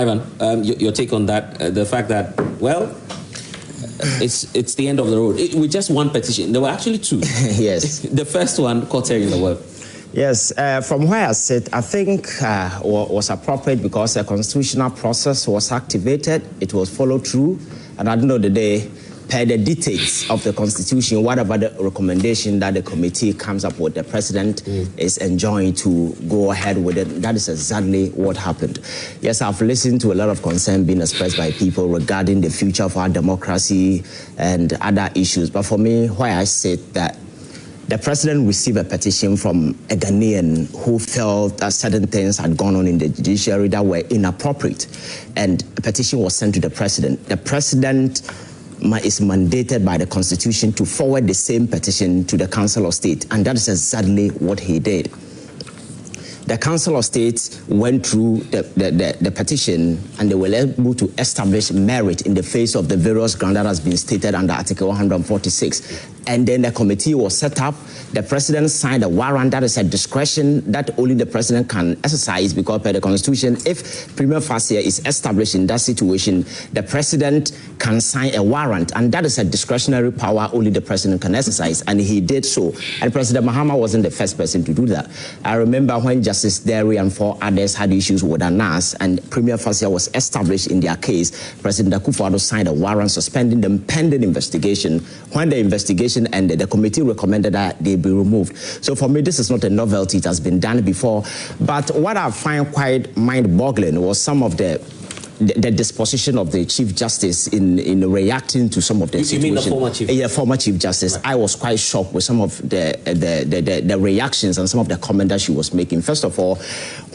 Ivan, your take on that, the fact that, well, it's the end of the road. With just one petition. There were actually two. Yes. The first one caught her in the web. Yes, from where I sit, I think was appropriate because the constitutional process was activated, it was followed through, and at the end of the day, per the dictates of the Constitution, whatever the recommendation that the committee comes up with, the president is enjoined to go ahead with it. That is exactly what happened. Yes, I've listened to a lot of concern being expressed by people regarding the future of our democracy and other issues. But for me, why I sit that the president received a petition from a Ghanaian who felt that certain things had gone on in the judiciary that were inappropriate, and a petition was sent to the president. The president is mandated by the Constitution to forward the same petition to the Council of State, and that is exactly what he did. The Council of State went through the petition, and they were able to establish merit in the face of the various grounds that has been stated under Article 146. And then the committee was set up. The president signed a warrant. That is a discretion that only the president can exercise, because per the Constitution, if prima facie is established in that situation, the president can sign a warrant, and that is a discretionary power only the president can exercise, and he did so. And President Mahama wasn't the first person to do that. I remember when Justice Derry and 4 others had issues with Anas, and prima facie was established in their case, President Akufo Addo signed a warrant suspending them pending investigation. When the investigation ended, the committee recommended that they be removed. So for me, this is not a novelty. It has been done before. But what I find quite mind-boggling was some of the disposition of the Chief Justice in reacting to some of the situations. You mean the former Chief Justice? Yeah, former Chief Justice. Right. I was quite shocked with some of the reactions and some of the comments that she was making. First of all,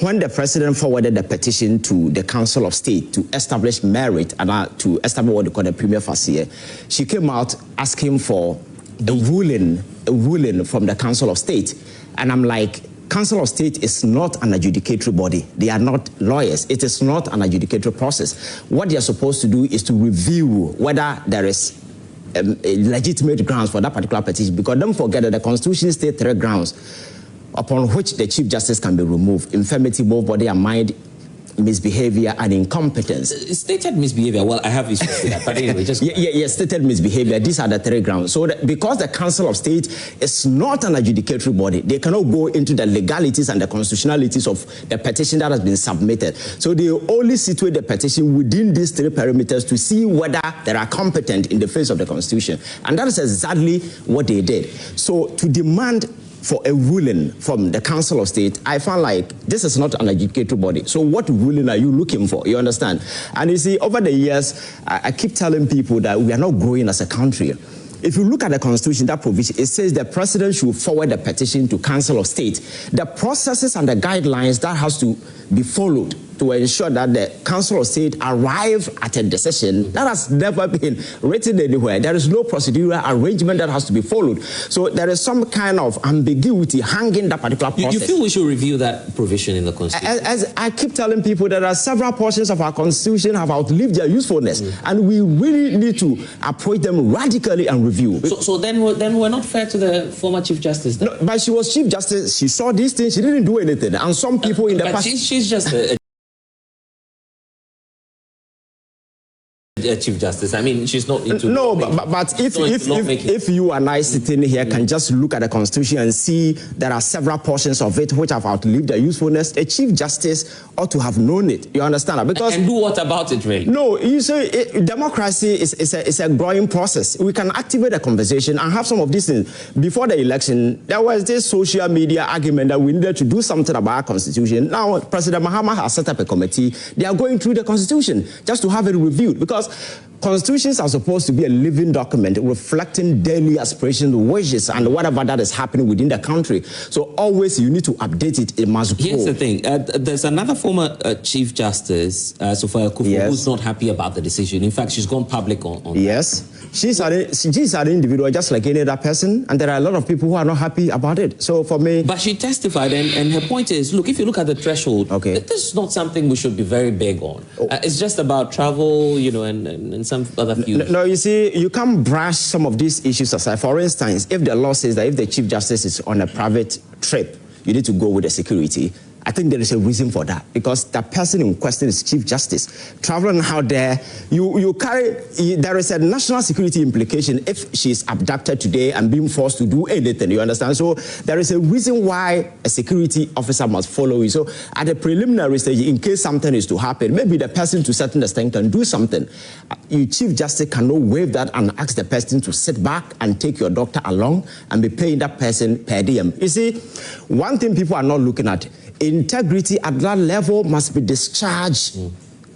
when the president forwarded the petition to the Council of State to establish merit and to establish what they call the prima facie, she came out asking for a ruling from the Council of State. And I'm like, Council of State is not an adjudicatory body. They are not lawyers. It is not an adjudicatory process. What they are supposed to do is to review whether there is a legitimate grounds for that particular petition, because don't forget that the Constitution states 3 grounds upon which the Chief Justice can be removed: infirmity, both body and mind, misbehavior, and incompetence. Stated misbehavior. Well, I have issues with that, but anyway, just stated misbehavior. These are the 3 grounds. So because the Council of State is not an adjudicatory body, they cannot go into the legalities and the constitutionalities of the petition that has been submitted. So they only situate the petition within these 3 parameters to see whether they are competent in the face of the Constitution, and that is exactly what they did. So to demand for a ruling from the Council of State, I found like this is not an adjudicatory body. So what ruling are you looking for? You understand? And you see, over the years, I keep telling people that we are not growing as a country. If you look at the Constitution, that provision, it says the president should forward the petition to Council of State. The processes and the guidelines that has to be followed to ensure that the Council of State arrive at a decision, that has never been written anywhere. There is no procedural arrangement that has to be followed. So there is some kind of ambiguity hanging that particular process. You feel we should review that provision in the Constitution? As I keep telling people, there are several portions of our Constitution have outlived their usefulness, and we really need to approach them radically and review. So then we're not fair to the former Chief Justice then? No, but she was Chief Justice. She saw these things. She didn't do anything. And some people in the past... She's just a Chief Justice. I mean, she's not into... No, but if you and I sitting here can just look at the Constitution and see there are several portions of it which have outlived their usefulness, a Chief Justice ought to have known it. You understand? Because and do what about it, Ray? No, you say democracy is a growing process. We can activate a conversation and have some of these things. Before the election, there was this social media argument that we needed to do something about our Constitution. Now, President Mahama has set up a committee. They are going through the Constitution just to have it reviewed, because constitutions are supposed to be a living document reflecting daily aspirations, wishes, and whatever that is happening within the country. So always you need to update it. It must grow. Here's the thing. There's another former Chief Justice, Sophia Akufo, who's not happy about the decision. In fact, she's gone public on Yes. She's an individual just like any other person, and there are a lot of people who are not happy about it. So for me... But she testified, and her point is, look, if you look at the threshold, this is not something we should be very big on. It's just about travel, you know, and some other few... No, you see, you can't brush some of these issues aside. For instance, if the law says that if the Chief Justice is on a private trip, you need to go with the security, I think there is a reason for that, because the person in question is Chief Justice. Traveling out there, there is a national security implication if she is abducted today and being forced to do anything, you understand? So there is a reason why a security officer must follow you. So at the preliminary stage, in case something is to happen, maybe the person to a certain extent can do something. You, Chief Justice, cannot waive that and ask the person to sit back and take your doctor along and be paying that person per diem. You see, one thing people are not looking at, integrity at that level must be discharged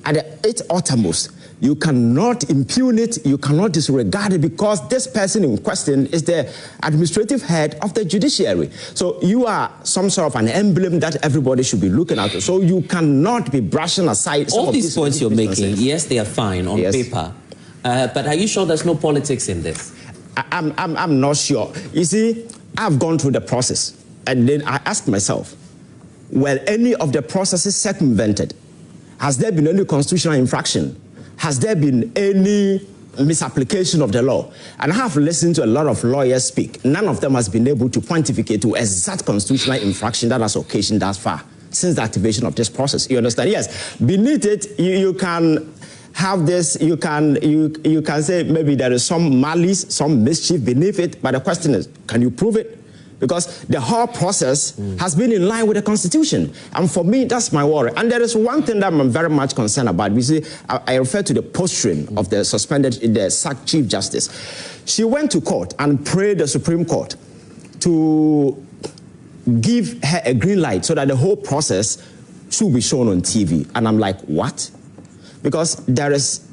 at its uttermost. You cannot impugn it, you cannot disregard it, because this person in question is the administrative head of the judiciary. So you are some sort of an emblem that everybody should be looking at. So you cannot be brushing aside some all these points you're making. Yes, they are fine on paper, but are you sure there's no politics in this? I'm not sure. You see, I've gone through the process, and then I asked myself, were any of the processes circumvented? Has there been any constitutional infraction? Has there been any misapplication of the law? And I have listened to a lot of lawyers speak. None of them has been able to pontificate to exact constitutional infraction that has occasioned thus far since the activation of this process. You understand? Yes. Beneath it, you can have this, you can say maybe there is some malice, some mischief beneath it, but the question is, can you prove it? Because the whole process has been in line with the Constitution. And for me, that's my worry. And there is one thing that I'm very much concerned about. You see, I refer to the posturing of the sacked Chief Justice. She went to court and prayed the Supreme Court to give her a green light so that the whole process should be shown on TV. And I'm like, what? Because there is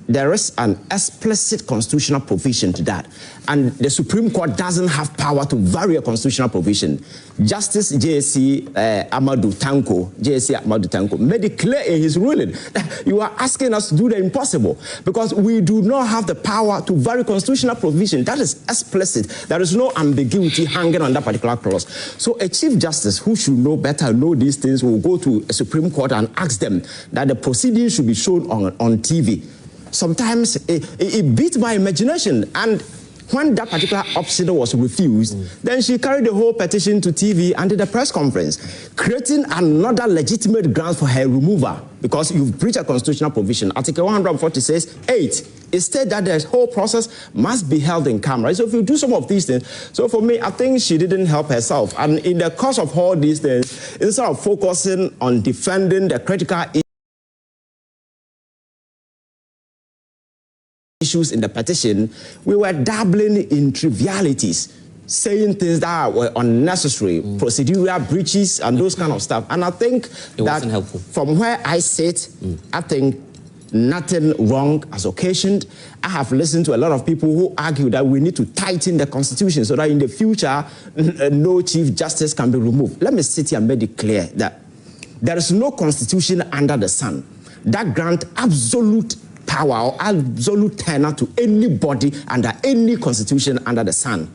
an explicit constitutional provision to that. And the Supreme Court doesn't have power to vary a constitutional provision. Justice J.C. Amadou Tanko made it clear in his ruling that you are asking us to do the impossible, because we do not have the power to vary constitutional provision. That is explicit. There is no ambiguity hanging on that particular clause. So a Chief Justice who should know better, know these things, will go to a Supreme Court and ask them that the proceedings should be shown on TV. Sometimes it beats my imagination. And when that particular option was refused, then she carried the whole petition to TV and did a press conference, creating another legitimate ground for her removal, because you've breached a constitutional provision. Article 140 says 8. It states that the whole process must be held in camera. So if you do some of these things, so for me, I think she didn't help herself. And in the course of all these things, instead of focusing on defending the critical issues in the petition, we were dabbling in trivialities, saying things that were unnecessary, procedural breaches and those kind of stuff. And I think it wasn't helpful. From where I sit, I think nothing wrong has occasioned. I have listened to a lot of people who argue that we need to tighten the Constitution so that in the future, no Chief Justice can be removed. Let me sit here and make it clear that there is no Constitution under the sun that grants absolute power or absolute tenure to anybody under any constitution under the sun.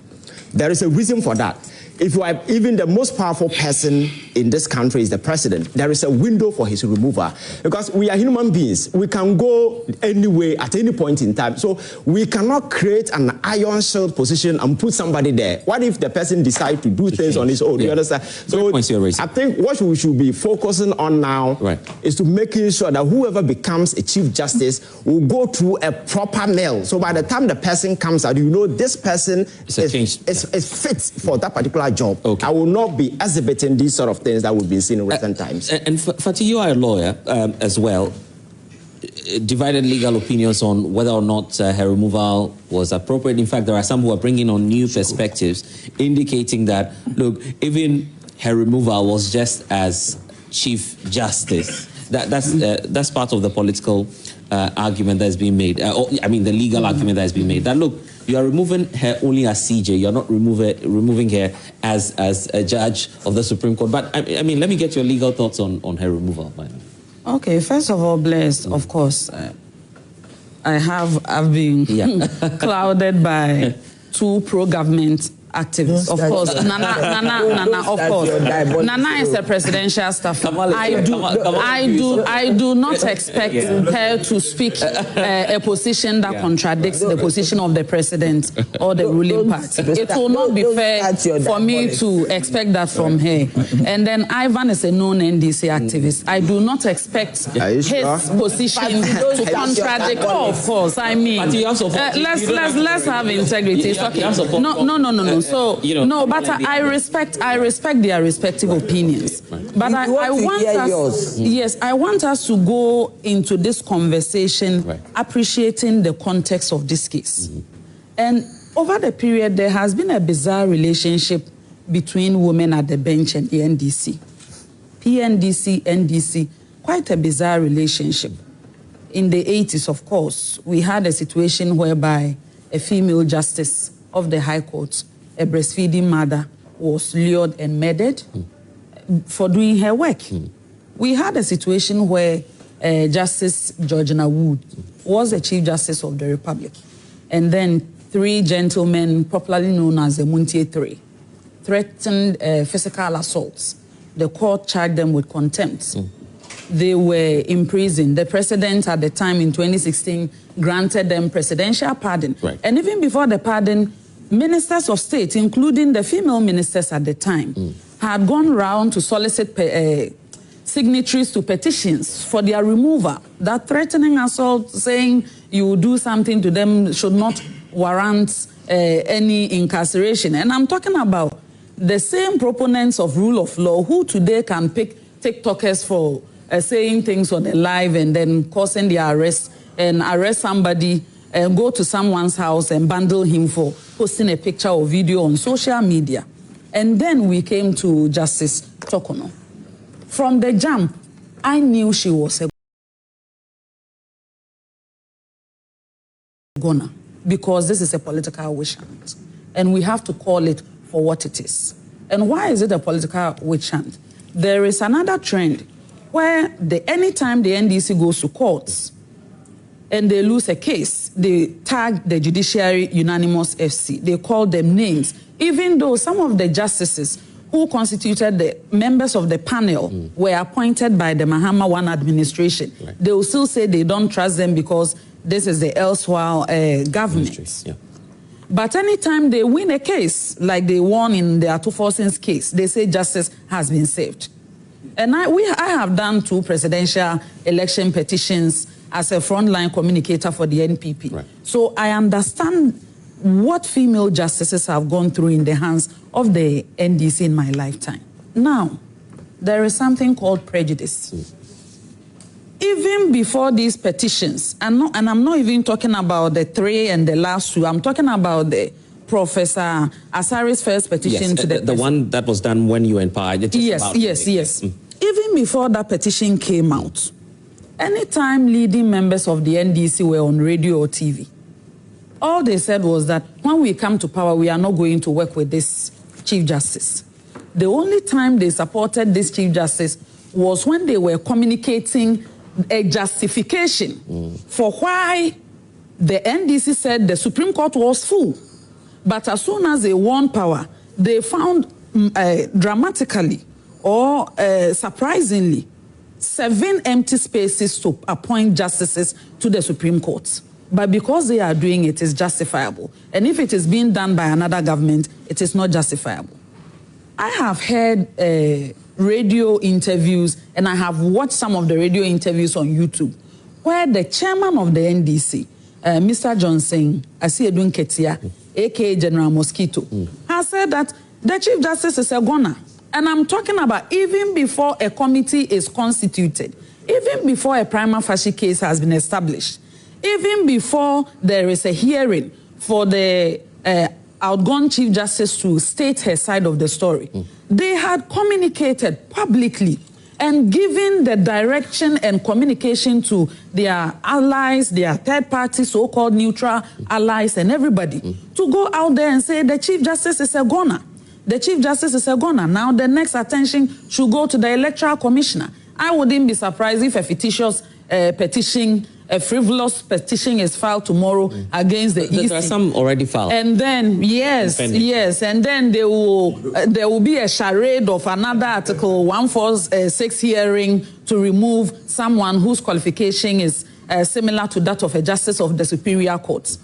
There is a reason for that. If you are even the most powerful person in this country is the president, there is a window for his removal, because we are human beings. We can go anywhere at any point in time. So we cannot create an iron shield position and put somebody there. What if the person decides to do things on his own? You understand? So I think what we should be focusing on now is to making sure that whoever becomes a Chief Justice will go through a proper mill. So by the time the person comes out, you know this person is fit for that particular job. I will not be exhibiting these sort of things that we've been seeing in recent times. And Fati, you are a lawyer as well. Divided legal opinions on whether or not her removal was appropriate. In fact, there are some who are bringing on new perspectives, indicating that, look, even her removal was just as Chief Justice. That's part of the political argument that is being made. I mean, the legal argument that is being made. That, look, you are removing her only as CJ. You're not removing her as a judge of the Supreme Court. But, I mean, let me get your legal thoughts on her removal. Okay, first of all, blessed, of course. I've been clouded by two pro-government activist, of course. Nana, of course. Nana is a presidential staffer. I do not expect her to speak a position that contradicts the position of the president or the ruling party. It will not be fair for me to expect that from her. And then Ivan is a known NDC activist. I do not expect his position to contradict. Oh, of course. I mean, let's have integrity. No. So no, but I respect their respective opinions. But I want us, yes, I want us to go into this conversation appreciating the context of this case. And over the period, there has been a bizarre relationship between women at the bench and the NDC. PNDC, NDC, quite a bizarre relationship. In the 80s, of course, we had a situation whereby a female justice of the High Court, a breastfeeding mother, was lured and murdered for doing her work. We had a situation where Justice Georgina Wood was the Chief Justice of the Republic. And then 3 gentlemen, popularly known as the Muntie 3, threatened physical assaults. The court charged them with contempt. They were imprisoned. The president at the time in 2016 granted them presidential pardon. And even before the pardon, ministers of state, including the female ministers at the time, had gone round to solicit signatories to petitions for their removal. That threatening assault, saying you will do something to them, should not warrant any incarceration. And I'm talking about the same proponents of rule of law who today can pick TikTokers for saying things on the live and then causing their arrest, and arrest somebody and go to someone's house and bundle him for posting a picture or video on social media. And then we came to Justice Torkornoo. From the jump, I knew she was a goner, because this is a political witch hunt. And we have to call it for what it is. And why is it a political witch hunt? There is another trend where anytime the NDC goes to courts and they lose a case, they tag the Judiciary Unanimous FC. They call them names. Even though some of the justices who constituted the members of the panel were appointed by the Mahama One administration, they will still say they don't trust them because this is the elsewhere government. But anytime they win a case, like they won in the Ato Forson's case, they say justice has been saved. And I have done 2 presidential election petitions as a frontline communicator for the NPP. So I understand what female justices have gone through in the hands of the NDC in my lifetime. Now, there is something called prejudice. Even before these petitions, and I'm not even talking about the 3 and the last 2, I'm talking about the Professor Asare's first petition to the one that was done when you were in power. Yes. Even before that petition came out, anytime leading members of the NDC were on radio or TV, all they said was that when we come to power, we are not going to work with this Chief Justice. The only time they supported this Chief Justice was when they were communicating a justification for why the NDC said the Supreme Court was full. But as soon as they won power, they found dramatically or surprisingly 7 empty spaces to appoint justices to the Supreme Court. But because they are doing it, it's justifiable. And if it is being done by another government, it is not justifiable. I have heard radio interviews, and I have watched some of the radio interviews on YouTube, where the chairman of the NDC, Mr. Johnson, Asiedun Ketia, a.k.a. General Mosquito, has said that the Chief Justice is a goner. And I'm talking about even before a committee is constituted, even before a prima facie case has been established, even before there is a hearing for the outgone Chief Justice to state her side of the story, they had communicated publicly and given the direction and communication to their allies, their third party, so-called neutral allies and everybody to go out there and say the Chief Justice is a goner. The Chief Justice is a goner. Now the next attention should go to the Electoral Commissioner. I wouldn't be surprised if a fictitious petition a frivolous petition is filed tomorrow against the EC. There are some already filed. And then, yes, and then there will be a charade of another Article 146 hearing to remove someone whose qualification is similar to that of a justice of the Superior Court.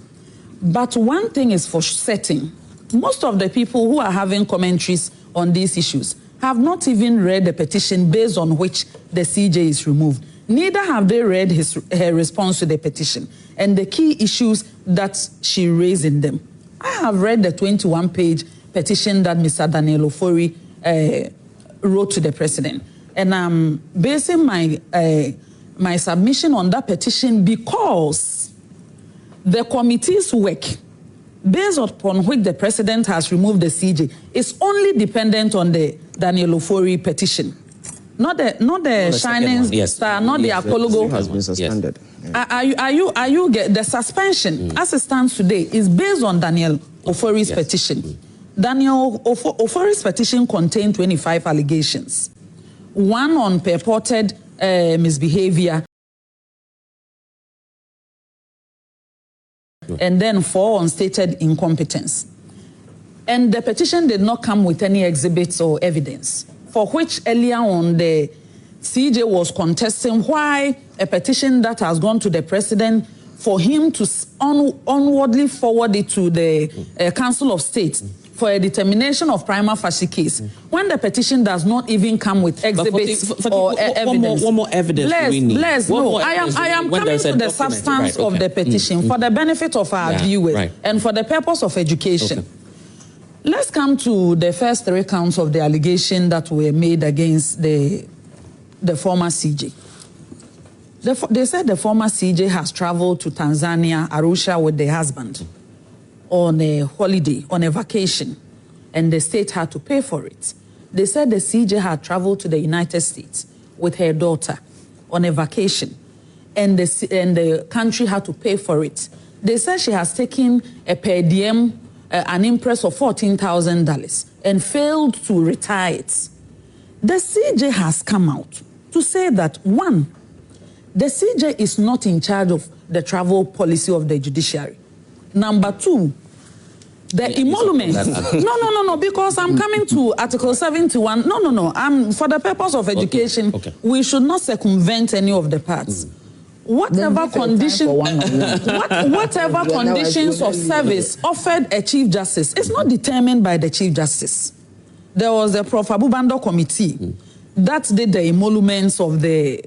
But one thing is for certain, most of the people who are having commentaries on these issues have not even read the petition based on which the CJ is removed. Neither have they read her response to the petition and the key issues that she raised in them. I have read the 21-page petition that Mr. Daniel Ofori wrote to the president. And I'm basing my submission on that petition because the committee's work, based upon which the president has removed the CJ, is only dependent on the Daniel Ofori petition. Not the shining star, not the apologo. Has been suspended. Yes. Are you get the suspension as it stands today is based on Daniel Ofori's petition. Daniel Ofori's petition contained 25 allegations. One on purported misbehavior, and then 4 on stated incompetence. And the petition did not come with any exhibits or evidence, for which earlier on the CJ was contesting why a petition that has gone to the president for him to onwardly forward it to the Council of State for a determination of prima facie case, when the petition does not even come with exhibits or evidence. One more evidence we need. I am coming to the substance of the petition for the benefit of our viewers and for the purpose of education. Okay. Let's come to the first 3 counts of the allegation that were made against the former CJ. They said the former CJ has traveled to Tanzania, Arusha, with the husband on a holiday, on a vacation, and the state had to pay for it. They said the CJ had traveled to the United States with her daughter on a vacation, and the country had to pay for it. They said she has taken a per diem, an impress of $14,000 and failed to retire it. The CJ has come out to say that, 1, the CJ is not in charge of the travel policy of the judiciary. Number 2, the emolument. No, because I'm coming to Article 71. No. For the purpose of education, we should not circumvent any of the parts. Whatever conditions of service offered a Chief Justice is not determined by the Chief Justice. There was a Prof. Abubando committee that did the emoluments of the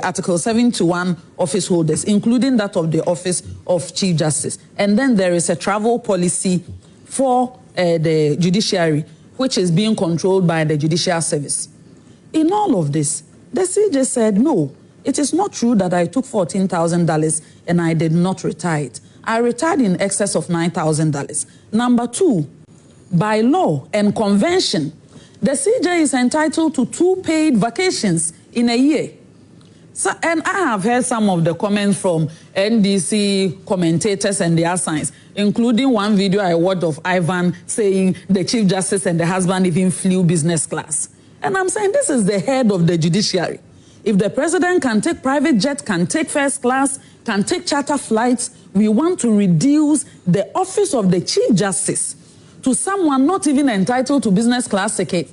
Article 71 office holders, including that of the Office of Chief Justice. And then there is a travel policy for the judiciary, which is being controlled by the Judicial Service. In all of this, the CJ said, no, it is not true that I took $14,000 and I did not retire it. I retired in excess of $9,000. Number 2, by law and convention, the CJ is entitled to 2 paid vacations in a year. So, and I have heard some of the comments from NDC commentators and their signs, including one video I watched of Ivan saying the Chief Justice and the husband even flew business class. And I'm saying this is the head of the judiciary. If the president can take private jet, can take first class, can take charter flights, we want to reduce the office of the Chief Justice to someone not even entitled to business class ticket.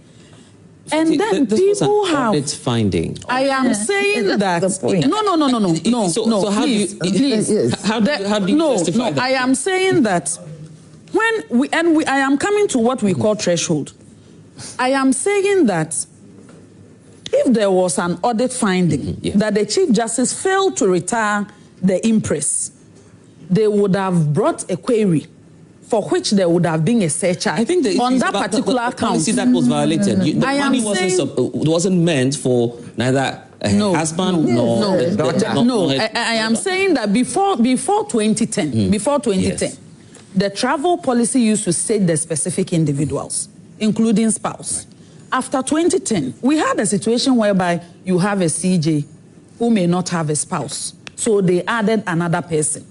And then people have its finding. I am saying that no. So how do you justify that? I am saying that I am coming to what we call threshold. I am saying that if there was an audit finding that the Chief Justice failed to retire the impress, they would have brought a query for which there would have been a searcher. I think on that particular account. Policy that was violated. The money wasn't meant for neither husband nor daughter. I am saying that before 2010, the travel policy used to state the specific individuals, including spouse. After 2010, we had a situation whereby you have a CJ who may not have a spouse. So they added another person.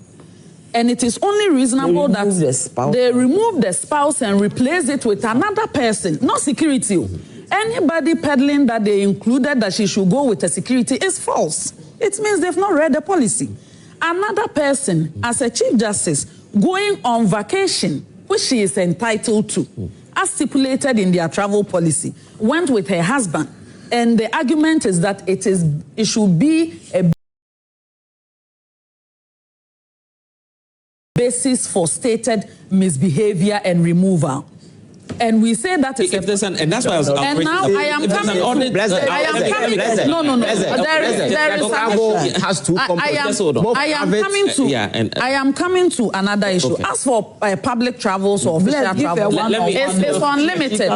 And it is only reasonable that they remove the spouse and replace it with another person, not security. Anybody peddling that they included that she should go with a security is false. it means they've not read the policy. Another person, as a Chief Justice, going on vacation, which she is entitled to, as stipulated in their travel policy, went with her husband. And the argument is that it should be a basis for stated misbehavior and removal. And we say that is and that's why I was and now I am coming to I am coming to another issue. Okay. As for public travels or official travel, it's unlimited.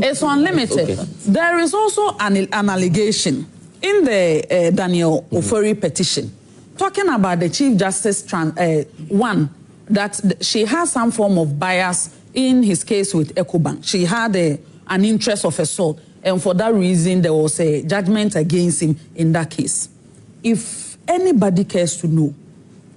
It's unlimited. Okay. There is also an allegation in the Daniel Ofori petition talking about the Chief Justice one, that she has some form of bias in his case with EcoBank. She had an interest of assault, and for that reason, there was a judgment against him in that case. If anybody cares to know,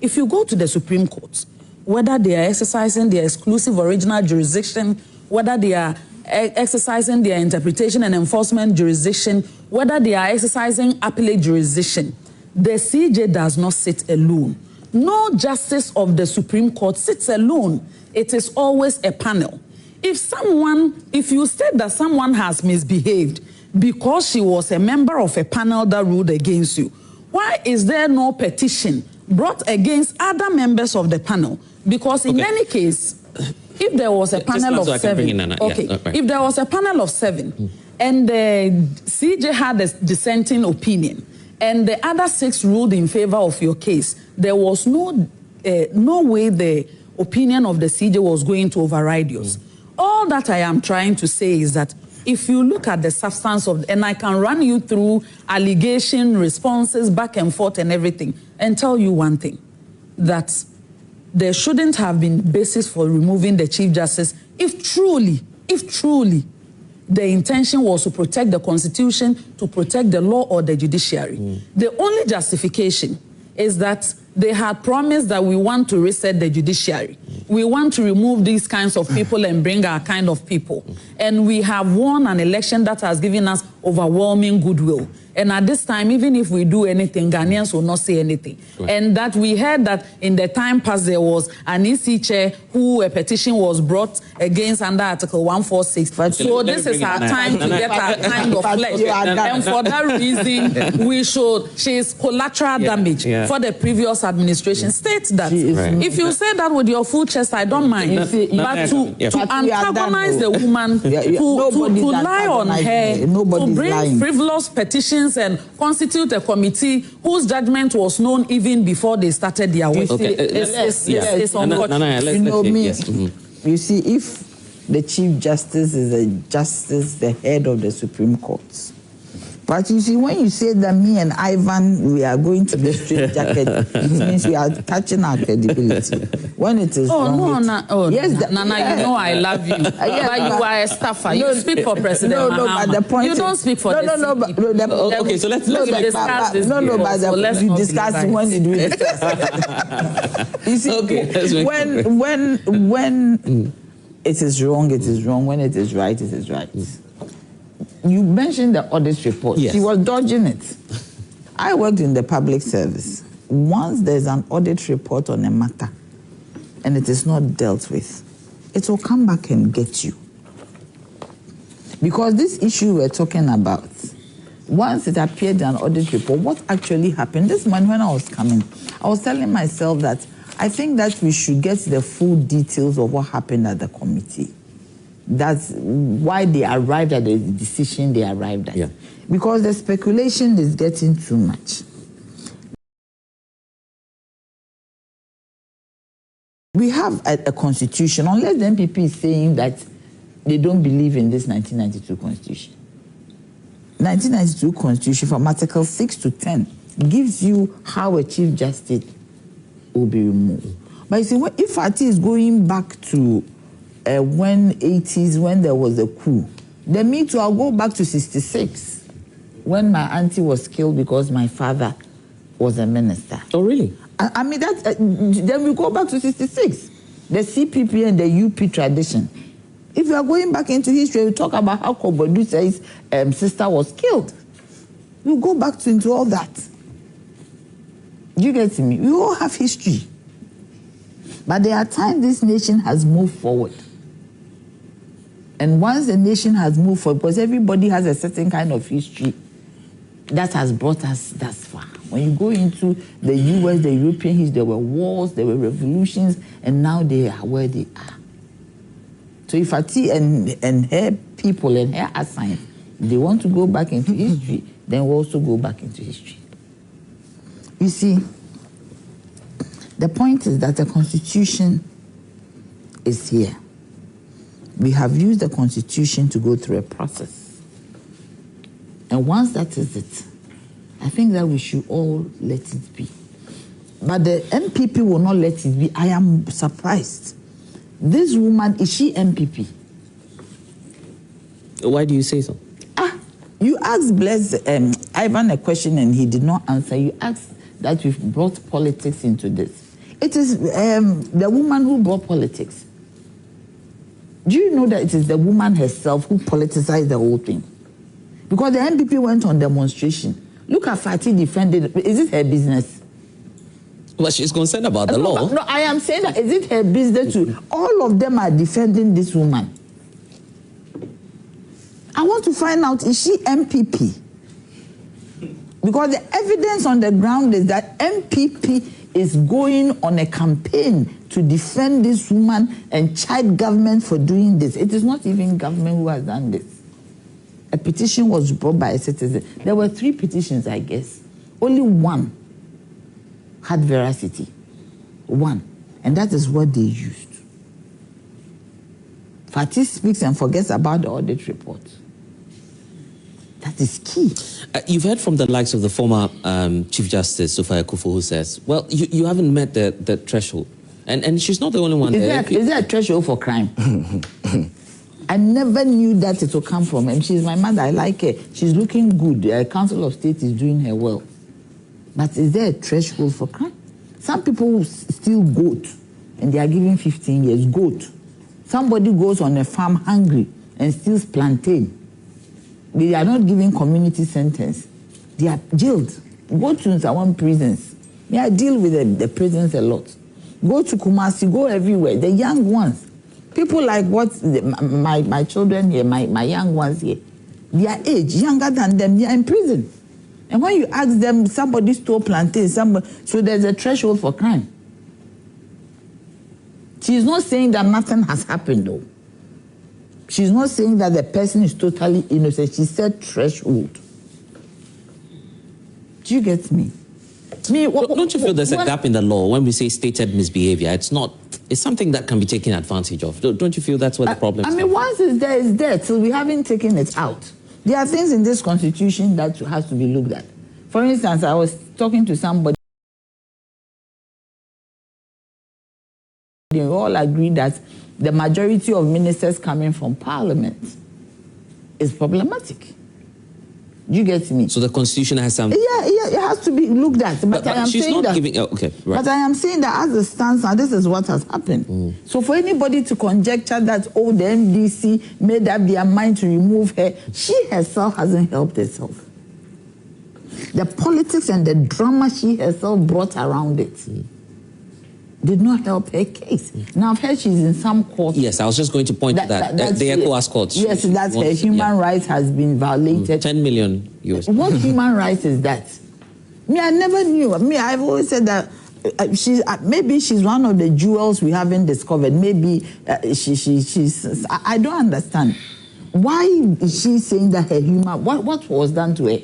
if you go to the Supreme Court, whether they are exercising their exclusive original jurisdiction, whether they are exercising their interpretation and enforcement jurisdiction, whether they are exercising appellate jurisdiction, the CJ does not sit alone. No justice of the Supreme Court sits alone. It is always a panel. If you state that someone has misbehaved because she was a member of a panel that ruled against you, why is there no petition brought against other members of the panel? Because in any case, if there was a panel of seven, if there was a panel of seven, and the CJ had a dissenting opinion, and the other 6 ruled in favor of your case, there was no way the opinion of the CJ was going to override yours. All that I am trying to say is that if you look at the substance of, and I can run you through allegation, responses, back and forth and everything, and tell you one thing, that there shouldn't have been basis for removing the Chief Justice if truly, the intention was to protect the Constitution, to protect the law or the judiciary. The only justification is that they had promised that we want to reset the judiciary. We want to remove these kinds of people and bring our kind of people. And we have won an election that has given us overwhelming goodwill. And at this time, even if we do anything, Ghanaians will not say anything. Right. And that we heard that in the time past there was an EC chair who a petition was brought against under Article 146. But so this is our time to get our kind of flesh. And for that reason, we should, she is collateral damage for the previous administration. State that. If you say that with your full chest, I don't mind. But to antagonize the woman, to lie on her, to bring frivolous petitions and constitute a committee whose judgment was known even before they started their work. It's unfortunate. You know me. You see, if the Chief Justice is the head of the Supreme Court, but you see, when you say that me and Ivan, we are going to the straight jacket, it means we are touching our credibility. When it is Nana, you know I love you. But you are a staffer. You speak for President Mahama. But the point you don't speak for okay, so let's discuss this. You discuss when did we discuss? You see, when it is wrong, it is wrong. When it is right, it is right. You mentioned the audit report. Yes. She was dodging it. I worked in the public service. Once there's an audit report on a matter and it is not dealt with, it will come back and get you. Because this issue we're talking about, once it appeared in an audit report, what actually happened? This morning when I was coming, I was telling myself that I think that we should get the full details of what happened at the committee. That's why they arrived at the decision they arrived at. Yeah. Because the speculation is getting too much. We have a constitution, unless the NPP is saying that they don't believe in this 1992 constitution. 1992 constitution from Article 6 to 10 gives you how a Chief Justice will be removed. But you see, if Ati is going back to when 80s, when there was a coup, then me too, I'll go back to 66, when my auntie was killed because my father was a minister. Oh, really? I mean, that, then we go back to 66, the CPP and the UP tradition. If you are going back into history, we talk about how Kobodu's sister was killed. You go back into all that. Do you get me? We all have history. But there are times this nation has moved forward. And once the nation has moved forward, because everybody has a certain kind of history that has brought us thus far. When you go into the US, the European history, there were wars, there were revolutions, and now they are where they are. So if Ati and her people and her assigned, they want to go back into history, then we'll also go back into history. You see, the point is that the Constitution is here. We have used the Constitution to go through a process. And once that is it, I think that we should all let it be. But the NPP will not let it be. I am surprised. This woman, is she NPP? Why do you say so? You asked Ivan a question and he did not answer. You asked that we've brought politics into this. It is the woman who brought politics. Do you know that it is the woman herself who politicized the whole thing? Because the NPP went on demonstration. Look at Fati defended. Is it her business? Well, she's concerned about the law. No, I am saying that is it her business too? All of them are defending this woman. I want to find out, is she MPP? Because the evidence on the ground is that MPP is going on a campaign to defend this woman and chide government for doing this. It is not even government who has done this. A petition was brought by a citizen. There were 3 petitions, I guess. Only one had veracity. One. And that is what they used. Fatih speaks and forgets about the audit report. That is key. You've heard from the likes of the former Chief Justice, Sofia Akufo, who says, well, you haven't met the threshold. And she's not the only one. Is there a threshold for crime? I never knew that it would come from her. She's my mother. I like her. She's looking good. The Council of State is doing her well. But is there a threshold for crime? Some people steal goat and they are given 15 years. Goat. Somebody goes on a farm hungry and steals plantain. They are not giving community sentence. They are jailed. Go to Nsawam prisons. I deal with the prisons a lot. Go to Kumasi, go everywhere. The young ones. People like my children here, my young ones here, their age, younger than them, they are in prison. And when you ask them, somebody stole plantain, so there's a threshold for crime. She's not saying that nothing has happened, though. She's not saying that the person is totally innocent. She said threshold. Do you get me? Don't you feel there's a gap in the law when we say stated misbehavior? It's something that can be taken advantage of. Don't you feel that's where the problem is? Once it's there till we haven't taken it out. There are things in this constitution that has to be looked at. For instance, I was talking to somebody. They all agree that the majority of ministers coming from parliament is problematic. You get me? So the constitution has some... Yeah, it has to be looked at. But I am she's saying not that, giving... okay, right. But I am saying that as it stands now, this is what has happened. So for anybody to conjecture that, oh, the NDC made up their mind to remove her, she herself hasn't helped herself. The politics and the drama she herself brought around it did not help her case. Now, I've heard she's in some court. Yes, I was just going to point to that. The ECOWAS court. Yes, that her human rights has been violated. 10 million US. What human rights is that? I never knew. I've always said that maybe she's one of the jewels we haven't discovered. Maybe she's... I don't understand. Why is she saying that her human... What was done to her?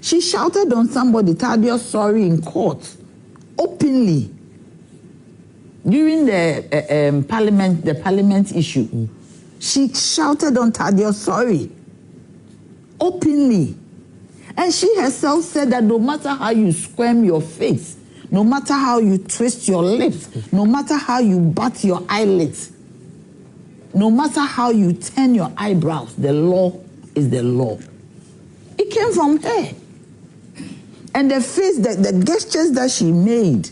She shouted on somebody, Tadio, sorry, in court, openly. During the parliament issue, she shouted on Tadio, sorry, openly. And she herself said that no matter how you squirm your face, no matter how you twist your lips, no matter how you bat your eyelids, no matter how you turn your eyebrows, the law is the law. It came from her. And the face, the gestures that she made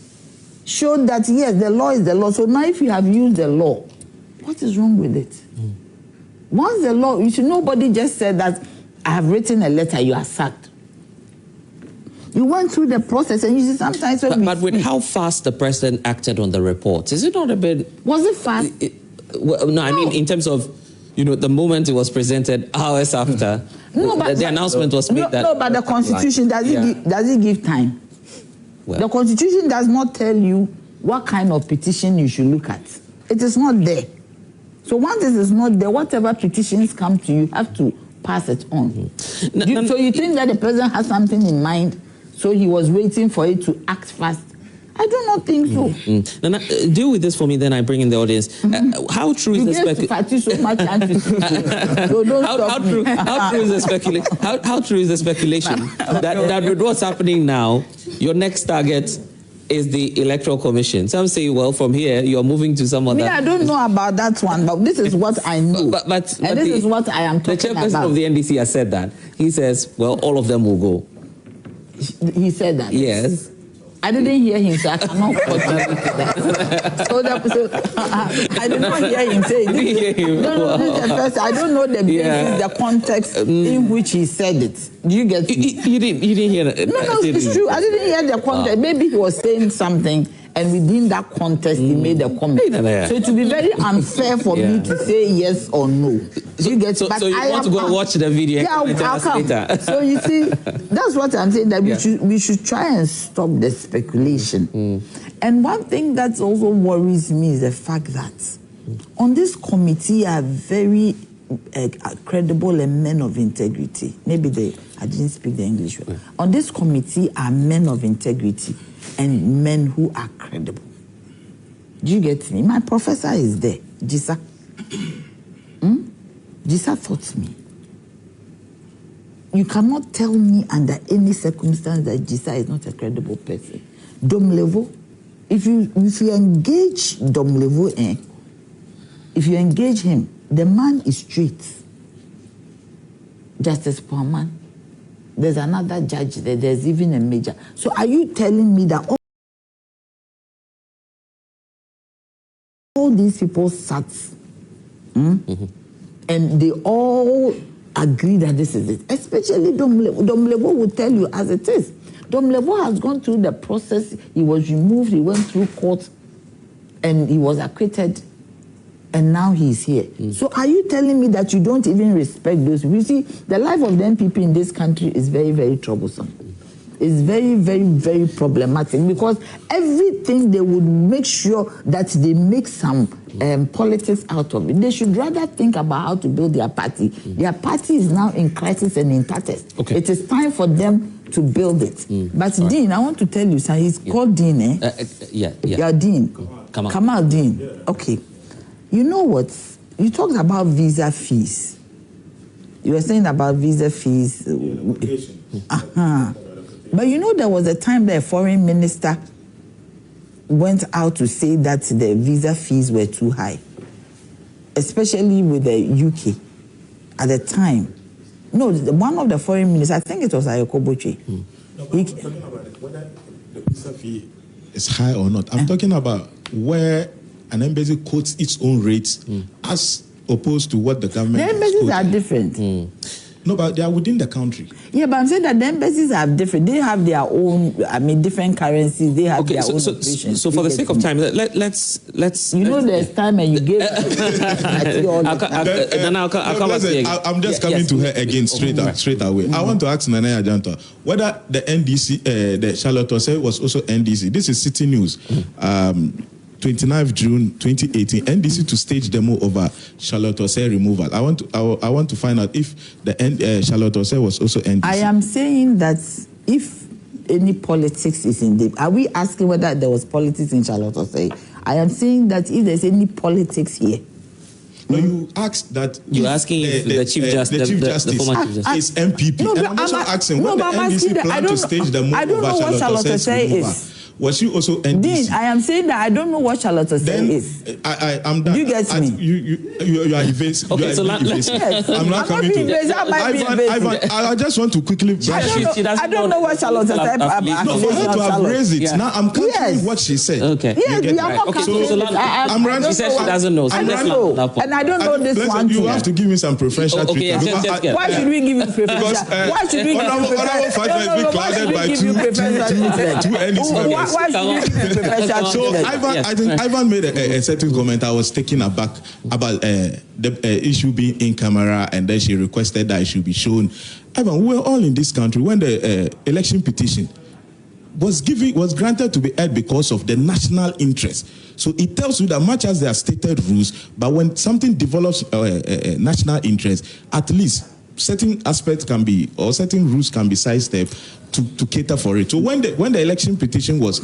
showed that, yes, the law is the law. So now if you have used the law, what is wrong with it? Once the law, nobody just said that, I have written a letter, you are sacked. You went through the process, and you see sometimes... But with how fast the president acted on the reports, is it not a bit... Was it fast? No, I mean, in terms of, the moment it was presented, hours after, the announcement was made that... No, but the Constitution, does it give time? Well, the Constitution does not tell you what kind of petition you should look at. It is not there. So once it is not there, whatever petitions come to you, you have to pass it on. So you think that the president has something in mind, so he was waiting for it to act fast? I do not think so. Nana, deal with this for me, then I bring in the audience. How true is the speculation? How true is the speculation that with what's happening now, your next target is the Electoral Commission? Some say, well, from here, you're moving to some other... I don't know about that one, but this is what I know. But this is what I am talking about. The chairperson of the NDC has said that. He says, well, all of them will go. He said that? Yes. I didn't hear him, so I cannot contribute to that. I did not hear him say this. No, this is the first. I don't know the basis, the context in which he said it. Do you get me? You didn't hear it? No, it's true. I didn't hear the context. Maybe he was saying something, and within that context, he made a comment. So it would be very unfair for me to say yes or no. Do you get so, but so you want to go and watch the video and tell us later? So you see, that's what I'm saying, that we should try and stop the speculation. And one thing that also worries me is the fact that on this committee are very credible and men of integrity. Maybe I didn't speak the English well. On this committee are men of integrity and men who are credible. Do you get me? My professor is there, Jisa. Jisa taught me. You cannot tell me under any circumstance that Jisa is not a credible person. Domlevo, if you engage Domlevo, if you engage him, the man is straight. Justice Poorman. There's another judge there. There's even a major. So are you telling me that all these people sat and they all agree that this is it? Especially Domlevo. Domlevo will tell you as it is. Domlevo has gone through the process. He was removed. He went through court and he was acquitted. And now he's here. So are you telling me that you don't even respect those? You see, the life of the NPP in this country is very, very troublesome. It's very, very, very problematic because everything they would make sure that they make some politics out of it. They should rather think about how to build their party. Their party is now in crisis and in tatters. It is time for them to build it. But Dean, I want to tell you, sir, he's called Dean, eh? You're Dean. Kamal Dean. Okay. You know what? You talked about visa fees. You were saying about visa fees. But you know there was a time that a foreign minister went out to say that the visa fees were too high, especially with the UK at the time. No, one of the foreign ministers, I think it was Ayoko Boche. No, but I'm talking about whether the visa fee is high or not. I'm talking about where an embassy quotes its own rates as opposed to what the government... The embassies are different. No, but they are within the country. Yeah, but I'm saying that the embassies are different. They have their own, different currencies. They have their own operations. So for the sake of time, let's... You know there's time and you gave... I'm just coming to her again straight away. I want to ask Nana Ajanta whether the NDC, the Charlotte Osei was also NDC. This is City News. 29th June 2018, NDC to stage demo over Charlotte Osei removal. I want to find out if the Charlotte Osei was also NDC. I am saying that if any politics is in the... Are we asking whether there was politics in Charlotte Osei? I am saying that if there's any politics here... No, you asked that... You're asking if the Chief Justice, the former Chief Justice, is MPP. No, and I'm also asking whether the NDC plan to stage the move over Charlotte Osei's removal. Was she also NDC? Dean, I am saying that I don't know what Charlotte saying is. I'm done. You get me? You are evasive. Okay, so yes. I'm not coming to Ivan, I just want to quickly. I don't know what Charlotte said about. No, for her to have raised it. Now I'm continuing what she said. Okay. Yes, we are not coming. She said she doesn't know. I don't know. And I don't know this one. You have to give me some preferential treatment. Why should we give you preferential? Why should we give you preferential? Why should we give you preferential? So I think Ivan made a certain comment. I was taken aback about the issue being in camera, and then she requested that it should be shown. Ivan, we were all in this country when the election petition was granted to be heard because of the national interest. So it tells you that much as there are stated rules, but when something develops national interest, at least certain aspects can be, or certain rules can be sidestepped to cater for it. So when the election petition was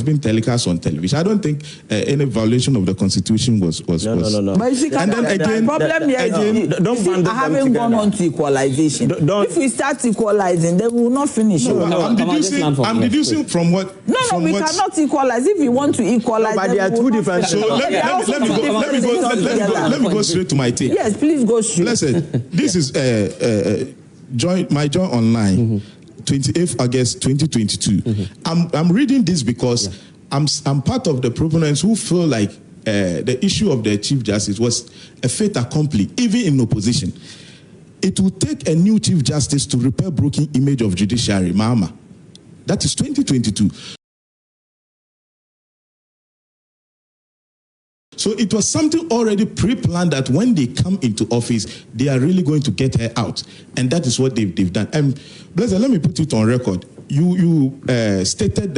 being telecast on television, I don't think any violation of the constitution was. No. But you see, and then again, the problem here is I haven't gone on to equalization. If we start equalizing, then we will not finish. I'm deducing from what. No, we cannot equalize. If we want to equalize, but there are two different. So let me go straight to my take. Yes, please go straight. Listen, this is my join online. 28th August 2022. I'm reading this because I'm part of the proponents who feel like the issue of the Chief Justice was a fait accompli, even in opposition. It will take a new Chief Justice to repair broken image of judiciary, Mahama. That is 2022. So it was something already pre-planned that when they come into office, they are really going to get her out. And that is what they've done. And Blazer, let me put it on record. You stated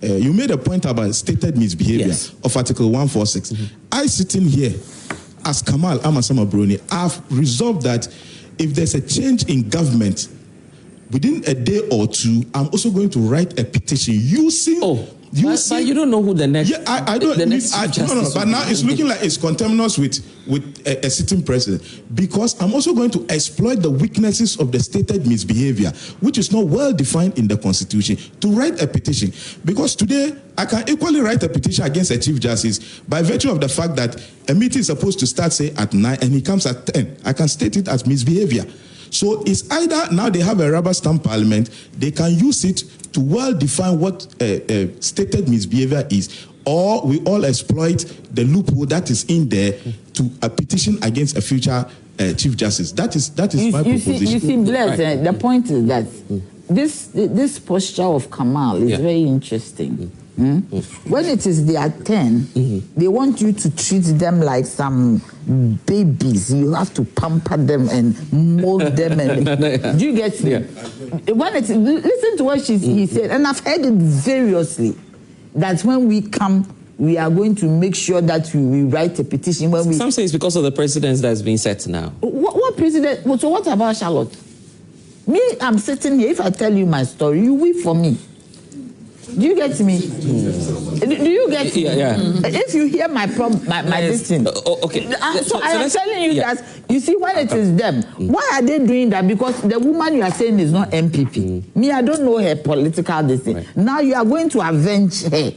you made a point about stated misbehavior of Article 146. I sitting here as Kamal Amasama Bruni, I've resolved that if there's a change in government, within a day or two, I'm also going to write a petition using... But you don't know who the next... Yeah, I don't... No, but now it's looking like it's contemporaneous with a sitting president, because I'm also going to exploit the weaknesses of the stated misbehavior, which is not well defined in the Constitution, to write a petition. Because today, I can equally write a petition against a Chief Justice by virtue of the fact that a meeting is supposed to start, say, at 9, and he comes at 10. I can state it as misbehavior. So it's either now they have a rubber stamp parliament, they can use it to well define what stated misbehavior is, or we all exploit the loophole that is in there to a petition against a future Chief Justice. That is my proposition. You see, Bless, the point is that this posture of Kamal is very interesting. When it is their turn, they want you to treat them like some babies. You have to pamper them and mold them. And do you get me? When it's, listen to what he said, and I've heard it variously, that when we come, we are going to make sure that we write a petition. When some say it's because of the precedence that's being set now. What precedent? So what about Charlotte? Me, I'm sitting here. If I tell you my story, you weep for me. Do you get me? Do you get me? Yeah. If you hear my this thing. Okay. So I am telling you that, you see, when it is them, why are they doing that? Because the woman you are saying is not NPP. Me, I don't know her political thing. Right. Now you are going to avenge her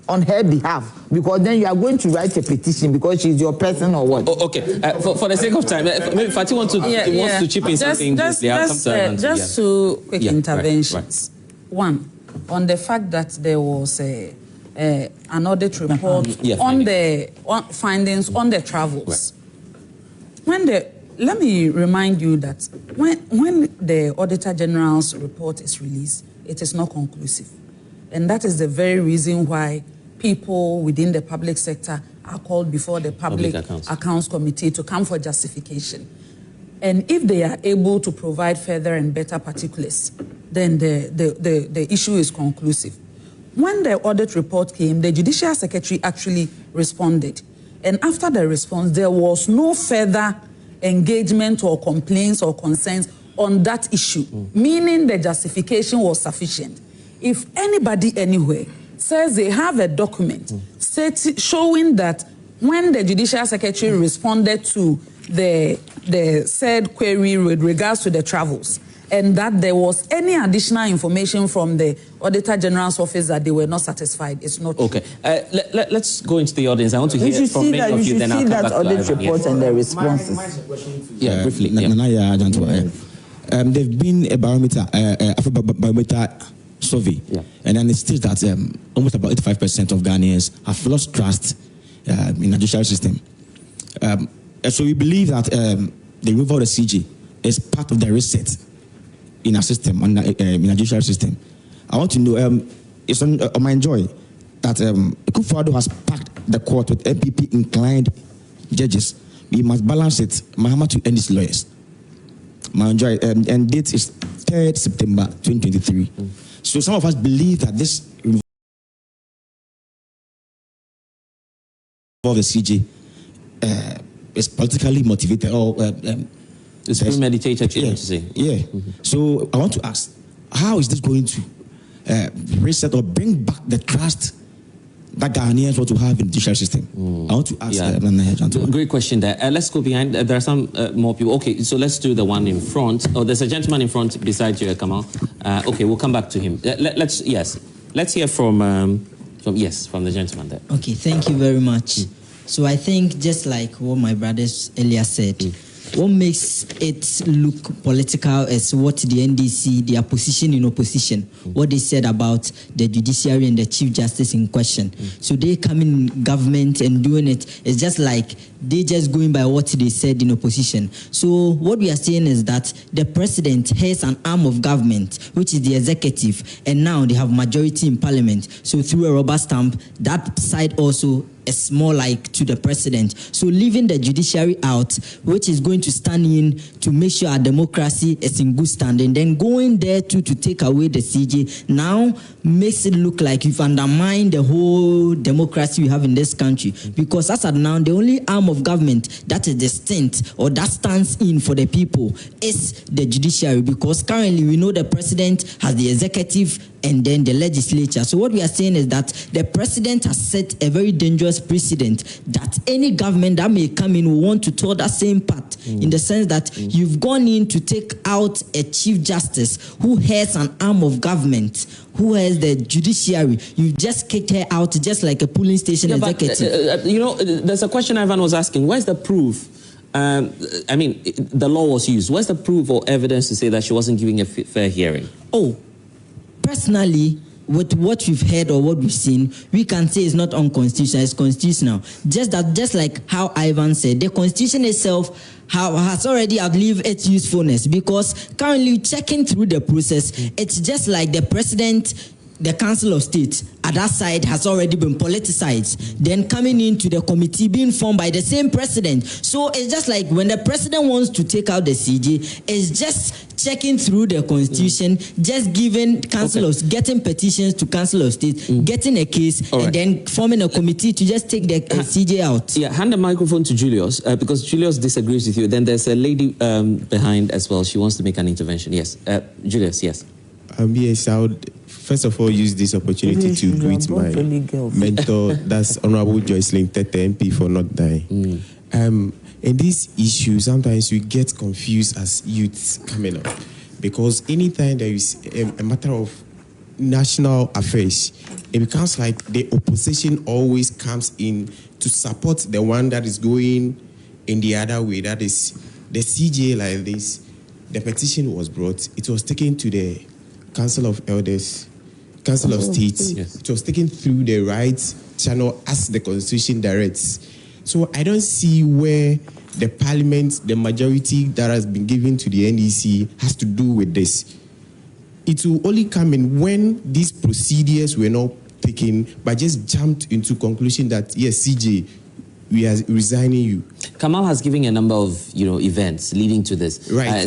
on her behalf, because then you are going to write a petition because she's your person or what? Okay. For the sake of time, maybe Fatih wants to chip in something. Just two quick interventions. Right. One, on the fact that there was an audit report on the findings on the travels. Right. Let me remind you that when the Auditor General's report is released, it is not conclusive. And that is the very reason why people within the public sector are called before the Public Accounts Committee to come for justification. And if they are able to provide further and better particulars, then the issue is conclusive. When the audit report came, the Judicial Secretary actually responded. And after the response, there was no further engagement or complaints or concerns on that issue, meaning the justification was sufficient. If anybody anywhere says they have a document showing that when the Judicial Secretary responded to the said query with regards to the travels, and that there was any additional information from the Auditor General's office that they were not satisfied. It's not okay. Let's go into the audience. I want to hear from many of you. Then I'll come back to audit report and the responses. Briefly. There've been a barometer survey, and then it states that almost about 85% of Ghanaians have lost trust in the judicial system. So we believe that the removal of the CJ is part of the reset in our system, in the judicial system. I want to know, it's on my joy that Akufo Addo has packed the court with NPP inclined judges. We must balance it. Mahamadu and his lawyers. My joy, and date is 3rd September 2023. So some of us believe that this of the CJ is politically motivated or it's premeditated, to say. Yeah. So I want to ask, how is this going to reset or bring back the trust that Ghanaians want to have in the judicial system? I want to ask. Great question there. Let's go behind. There are some more people. Okay, so let's do the one in front. Oh, there's a gentleman in front beside you, Kamal. Okay, we'll come back to him. Let's hear from the gentleman there. Okay, thank you very much. So I think just like what my brothers earlier said, what makes it look political is what the NDC, their position in opposition, what they said about the judiciary and the Chief Justice in question. So they come in government and doing it. It's just like they just going by what they said in opposition. So what we are saying is that the president has an arm of government, which is the executive, and now they have majority in parliament. So through a rubber stamp, that side also is more like to the president. So leaving the judiciary out, which is going to stand in to make sure our democracy is in good standing, then going there to take away the CJ now makes it look like you've undermined the whole democracy we have in this country. Because as of now, the only arm of government that is distinct or that stands in for the people is the judiciary. Because currently we know the president has the executive and then the legislature. So what we are saying is that the president has set a very dangerous precedent that any government that may come in will want to tour that same path, in the sense that you've gone in to take out a chief justice who has an arm of government, who has the judiciary. You've just kicked her out just like a polling station executive. There's a question Ivan was asking. Where's the proof? The law was used. Where's the proof or evidence to say that she wasn't giving a fair hearing? Personally, with what we've heard or what we've seen, we can say it's not unconstitutional, it's constitutional. Just like how Ivan said, the constitution itself has already outlived its usefulness, because currently checking through the process, it's just like the president, the Council of State at that side has already been politicized, then coming into the committee being formed by the same president. So it's just like when the president wants to take out the CJ, it's just checking through the constitution, just giving getting petitions to Council of State, getting a case, and then forming a committee to just take the CJ out. Yeah, hand the microphone to Julius, because Julius disagrees with you. Then there's a lady behind as well. She wants to make an intervention. Yes, Julius, yes. Yes, I would first of all use this opportunity to greet my mentor, that's Honorable Joycelyn Tete, MP for Not Dying. In this issue, sometimes we get confused as youths coming up, because anytime there is a matter of national affairs, it becomes like the opposition always comes in to support the one that is going in the other way. That is the CJ like this. The petition was brought. It was taken to the Council of Elders, Council of States. Yes. It was taken through the right channel as the Constitution directs. So I don't see where the Parliament, the majority that has been given to the NDC has to do with this. It will only come in when these procedures were not taken, but just jumped into conclusion that, yes, CJ, we are resigning you. Kamal has given a number of events leading to this,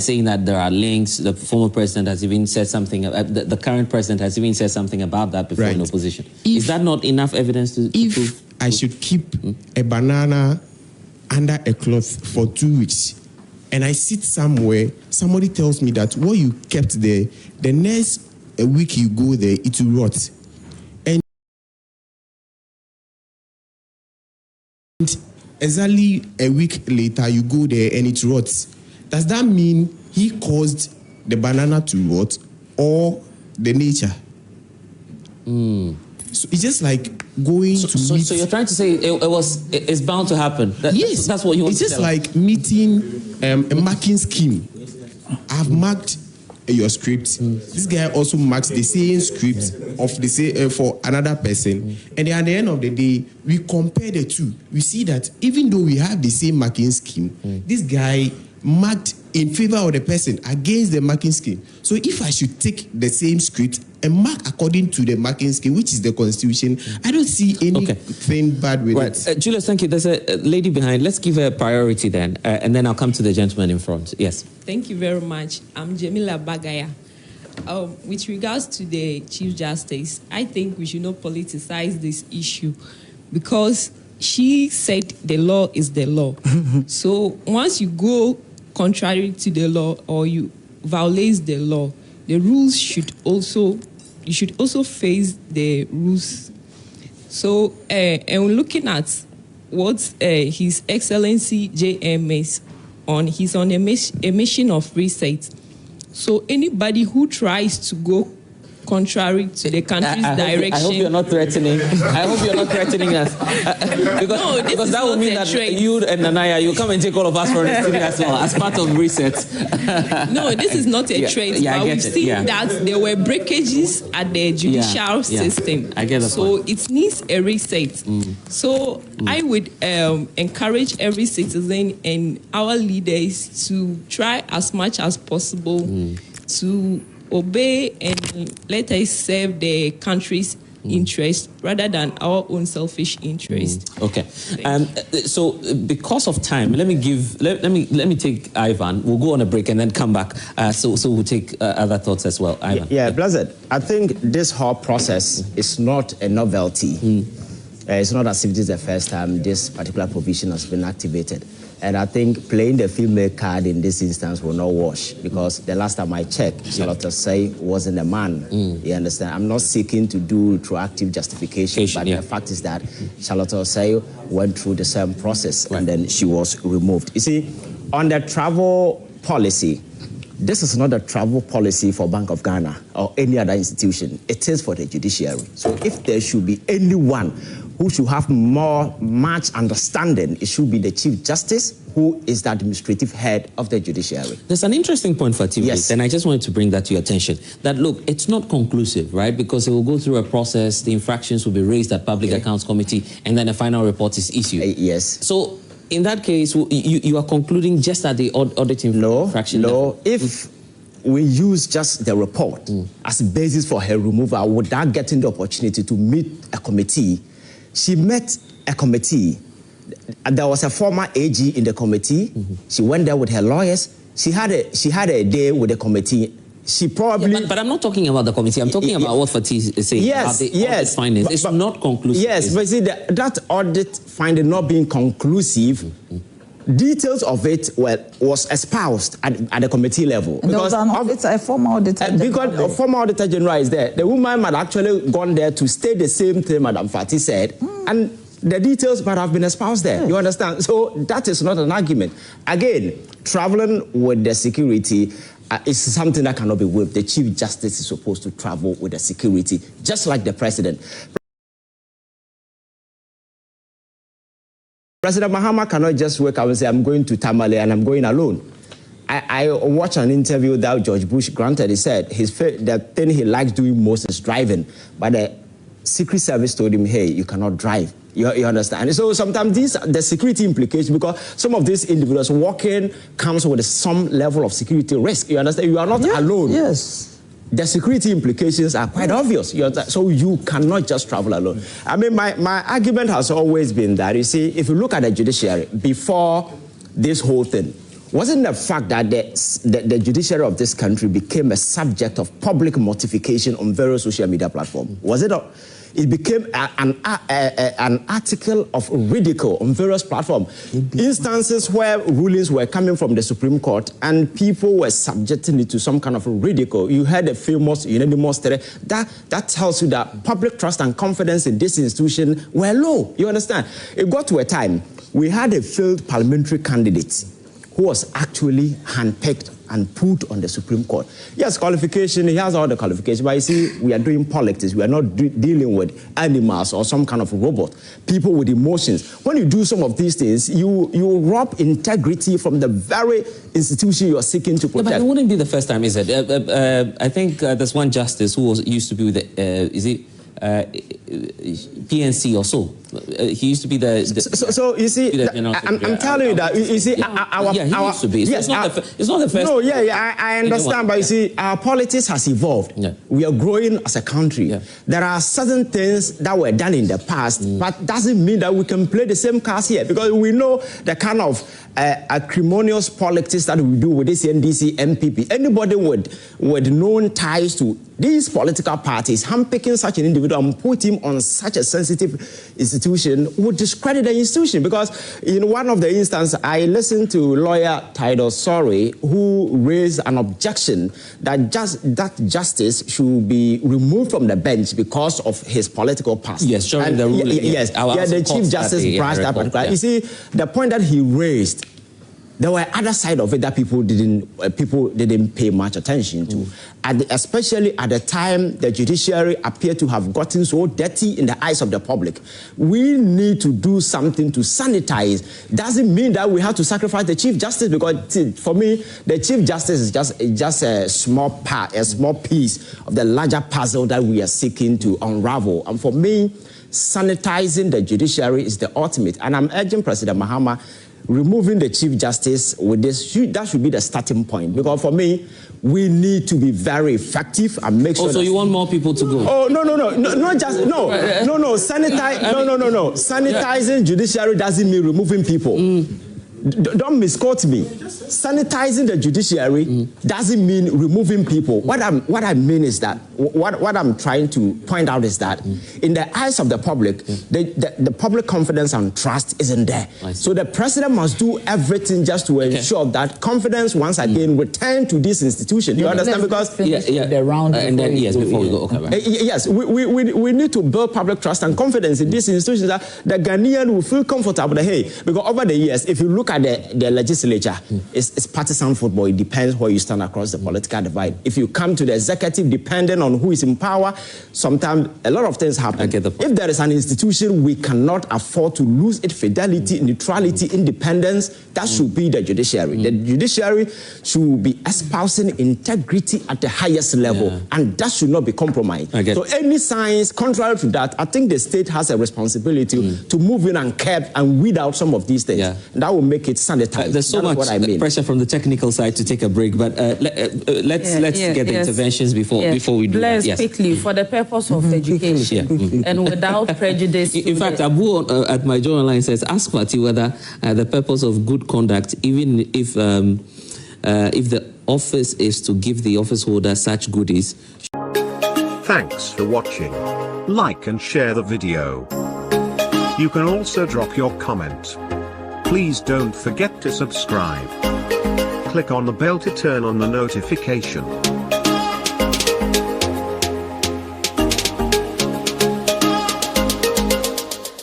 saying that there are links. The former president has even said something. The current president has even said something about that before in opposition. Is that not enough evidence to prove? I should keep a banana under a cloth for 2 weeks, and I sit somewhere, somebody tells me that what you kept there, the next week you go there, it will rot. Exactly a week later, you go there and it rots. Does that mean he caused the banana to what? Or the nature. So it's just like going to meet. So you're trying to say it's bound to happen? Yes. That's what you want to It's just like meeting a marking scheme. I've marked your script. This guy also marks the same script of the same for another person. And then at the end of the day, we compare the two. We see that even though we have the same marking scheme, this guy marked in favor of the person against the marking scheme. So if I should take the same script and mark according to the marking scheme, which is the constitution, I don't see anything bad with it. Julius, thank you. There's a lady behind. Let's give her a priority then, and then I'll come to the gentleman in front. Yes. Thank you very much. I'm Jamila Bagaya. With regards to the Chief Justice, I think we should not politicize this issue because she said the law is the law. So once you go contrary to the law or you violate the law, the rules should also, you should also face the rules. So, and looking at what His Excellency JMS he's on a mission of reset. So anybody who tries to go contrary to the country's direction. I hope you're not threatening. I hope you're not threatening us. because that would mean that you and Nanaya, you come and take all of us from the studio as well, as part of reset. No, this is not a trade. But we've seen that there were breakages at the judicial system. I get that. So it needs a reset. So I would encourage every citizen and our leaders to try as much as possible to obey and let us serve the country's interest rather than our own selfish interest. Okay. So because of time, let me take Ivan. We'll go on a break and then come back. So we'll take other thoughts as well. Ivan. Yeah, Blessed. I think this whole process is not a novelty. It's not as if this is the first time this particular provision has been activated. And I think playing the female card in this instance will not wash because the last time I checked, Charlotte Osei wasn't a man. You understand? I'm not seeking to do retroactive justification, but the fact is that Charlotte Osei went through the same process and then she was removed. You see, on the travel policy, this is not a travel policy for Bank of Ghana or any other institution. It is for the judiciary. So if there should be anyone who should have much understanding, it should be the Chief Justice, who is the administrative head of the judiciary. There's an interesting point for TV, and I just wanted to bring that to your attention. That look, it's not conclusive, right? Because it will go through a process, the infractions will be raised at Public Accounts Committee, and then a final report is issued. Yes. So in that case, you are concluding just at the auditing infraction level? No, if we use just the report as basis for her removal without getting the opportunity to meet a committee. She met a committee. There was a former AG in the committee. She went there with her lawyers. She had a day with the committee. She probably... but I'm not talking about the committee. I'm talking about what Fatih is saying about the audit findings. It's not conclusive. Yes, but see, that audit finding not being conclusive, details of it was espoused at the committee level. And because there was an auditor, a former auditor general. Because a former auditor general is there. The woman had actually gone there to state the same thing Madam Fatih said, and the details might have been espoused there. You understand? So that is not an argument. Again, traveling with the security is something that cannot be waived. The Chief Justice is supposed to travel with the security, just like the President. President Mahama cannot just wake up and say, I'm going to Tamale and I'm going alone. I watched an interview that George Bush granted. He said the thing he likes doing most is driving. But the Secret Service told him, hey, you cannot drive. You understand? So sometimes the security implications, because some of these individuals walking comes with some level of security risk. You understand? You are not alone. Yes. The security implications are quite obvious. So you cannot just travel alone. I mean, my argument has always been that, you see, if you look at the judiciary before this whole thing, wasn't the fact that the judiciary of this country became a subject of public mortification on various social media platforms? Was it not? It became an article of ridicule on various platforms. Instances where rulings were coming from the Supreme Court and people were subjecting it to some kind of ridicule. You had a famous unanimous that tells you that public trust and confidence in this institution were low. You understand? It got to a time we had a failed parliamentary candidate who was actually handpicked and put on the Supreme Court. Yes, qualification, he has all the qualifications, but you see, we are doing politics. We are not dealing with animals or some kind of robot, people with emotions. When you do some of these things, you rob integrity from the very institution you are seeking to protect. No, but it wouldn't be the first time, is it? I think there's one justice who used to be with the, PNC or so. He used to be the so you see, I'm telling you that you see, he used to be. So yes, it's not the first. No, I understand, but you see, our politics has evolved. Yeah. We are growing as a country. Yeah. There are certain things that were done in the past, but doesn't mean that we can play the same cards here, because we know the kind of acrimonious politics that we do with this NDC, NPP. Anybody with known ties to these political parties, handpicking such an individual and put him on such a sensitive institution would discredit the institution. Because in one of the instances, I listened to lawyer Title Sorry, who raised an objection that justice should be removed from the bench because of his political past. Yes, sure. The ruling. Yes, the Chief Justice brushed that particular. You see, the point that he raised, there were other side of it that people didn't pay much attention to, especially at the time the judiciary appeared to have gotten so dirty in the eyes of the public. We need to do something to sanitize. Doesn't mean that we have to sacrifice the Chief Justice, because for me, the Chief Justice is just a small part, a small piece of the larger puzzle that we are seeking to unravel. And for me, sanitizing the judiciary is the ultimate. And I'm urging President Mahama, removing the Chief Justice with this, that should be the starting point. Because for me, we need to be very effective and make sure. So you want more people to go? Oh, no. Sanitizing judiciary doesn't mean removing people. Don't misquote me. Sanitizing the judiciary doesn't mean removing people. What I mean is that what I'm trying to point out is that in the eyes of the public, the public confidence and trust isn't there. So the president must do everything just to ensure that confidence once again return to this institution. You understand? Because the round and then before we go. Okay, right. Yes, we need to build public trust and confidence in this institution, that the Ghanaian will feel comfortable that, hey, because over the years, if you look at the legislature, it's partisan football. It depends where you stand across the political divide. If you come to the executive, depending on who is in power, sometimes a lot of things happen. If there is an institution, we cannot afford to lose its fidelity, neutrality, independence. That should be the judiciary. The judiciary should be espousing integrity at the highest level, and that should not be compromised. So any signs contrary to that, I think the state has a responsibility to move in and curb and weed out some of these things. That will make it sanitized. There's so much pressure from the technical side to take a break, but let's get the interventions before we do that. Let's quickly, for the purpose of education and without prejudice. In fact, Abu at my journal line says, ask Fati whether the purpose of good conduct, even if the office is to give the office holder such goodies. Thanks for watching. Like and share the video. You can also drop your comment. Please don't forget to subscribe. Click on the bell to turn on the notification.